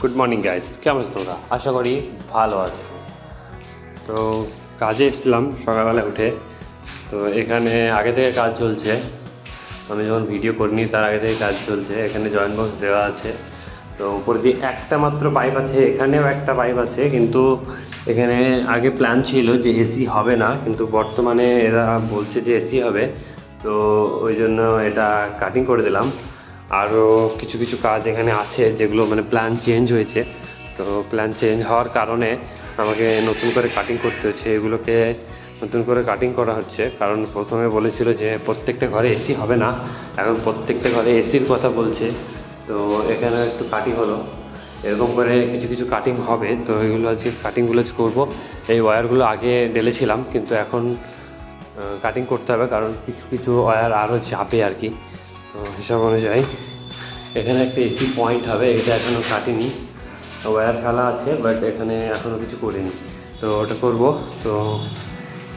Good morning guys, কেমন আছো তোমরা? আশা করি ভালো আছো। তো কাজে এসেছিলাম সকালবেলা উঠে। তো এখানে আগে থেকে কাজ চলছে, আমি যখন ভিডিও করিনি তার আগে থেকে কাজ চলছে। এখানে জয়েন্ট বক্স দেওয়া আছে, তো উপর দিয়ে একটা মাত্র পাইপ আছে, এখানেও একটা পাইপ আছে। কিন্তু এখানে আগে প্ল্যান ছিল যে এসি হবে না, কিন্তু বর্তমানে এরা বলছে যে এসি হবে। তো ওই জন্য এটা কাটিং করে দিলাম। আরও কিছু কিছু কাজ এখানে আছে যেগুলো মানে প্ল্যান চেঞ্জ হয়েছে। তো প্ল্যান চেঞ্জ হওয়ার কারণে আমাকে নতুন করে কাটিং করতে হচ্ছে। এগুলোকে নতুন করে কাটিং করা হচ্ছে, কারণ প্রথমে বলেছিল যে প্রত্যেকটা ঘরে এসি হবে না, এখন প্রত্যেকটা ঘরে এসির কথা বলছে। তো এখানে একটু কাটিং হলো, এরকম করে কিছু কিছু কাটিং হবে। তো এগুলো আজকে কাটিংগুলো করবো। এই ওয়্যারগুলো আগে ঢেলেছিলাম, কিন্তু এখন কাটিং করতে হবে, কারণ কিছু কিছু ওয়্যার আরও যাবে আর কি। তো হিসাব অনুযায়ী এখানে একটা এসি পয়েন্ট হবে, এটা এখনও কাটিনি। ওয়্যার ফেলা আছে, বাট এখানে এখনও কিছু করিনি। তো ওটা করব। তো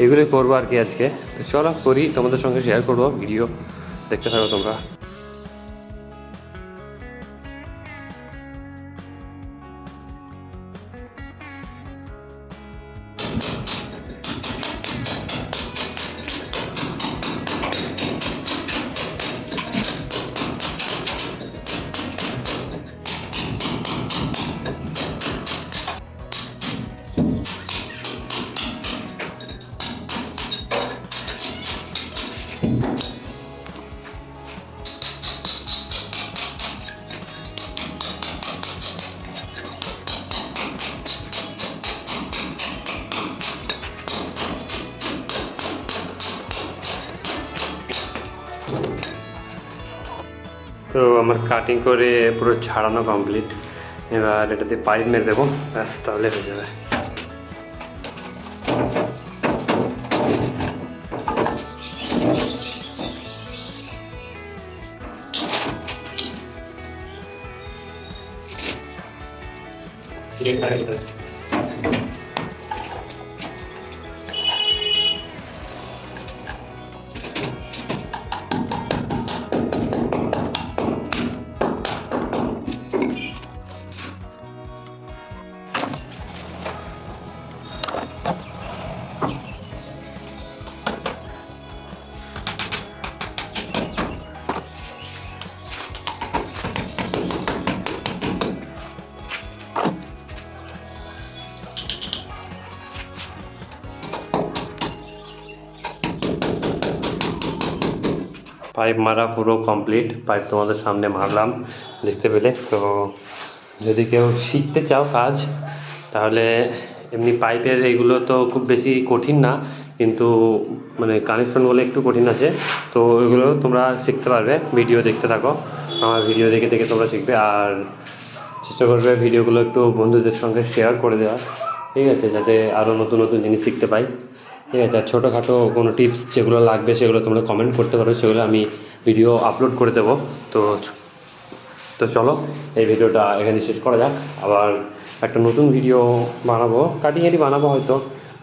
এগুলোই করবো আর কি আজকে। তো চলো করি, তোমাদের সঙ্গে শেয়ার করবো, ভিডিও দেখতে থাকো তোমরা। তো আমার কাটিং করে পুরো ছাড়ানো কমপ্লিট। এবার এটাতে পাইপ মেরে দেবো, ব্যাস তাহলে হয়ে যাবে। পাইপ মারা পুরো কমপ্লিট, পাইপ তোমাদের সামনে মারলাম দেখতে পেলে। তো যদি কেউ শিখতে চাও কাজ, তাহলে এমনি পাইপের এইগুলো তো খুব বেশি কঠিন না, কিন্তু মানে কানেকশনগুলো একটু কঠিন আছে। তো ওইগুলো তোমরা শিখতে পারবে, ভিডিও দেখতে থাকো। আমার ভিডিও দেখে দেখে তোমরা শিখবে, আর চেষ্টা করবে ভিডিওগুলো একটু বন্ধুদের সঙ্গে শেয়ার করে দেওয়া, ঠিক আছে, যাতে আরও নতুন নতুন জিনিস শিখতে পাই, ঠিক আছে। আর ছোটোখাটো কোনো টিপস যেগুলো লাগবে সেগুলো তোমরা কমেন্ট করতে পারো, সেগুলো আমি ভিডিও আপলোড করে দেবো। তো তো চলো এই ভিডিওটা এখানে শেষ করা যাক। আবার একটা নতুন ভিডিও বানাবো, কাটিংয়েরই বানাবো হয়তো,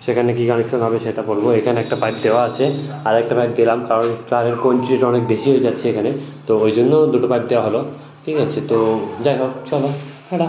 সেখানে কী কানেকশন হবে সেটা বলবো। এখানে একটা পাইপ দেওয়া আছে, আর একটা পাইপ দিলাম, কারণ তারের কোয়ান্টিটিটা অনেক বেশি হয়ে যাচ্ছে এখানে, তো ওই জন্য দুটো পাইপ দেওয়া হলো, ঠিক আছে। তো যাই হোক, চলো টাটা।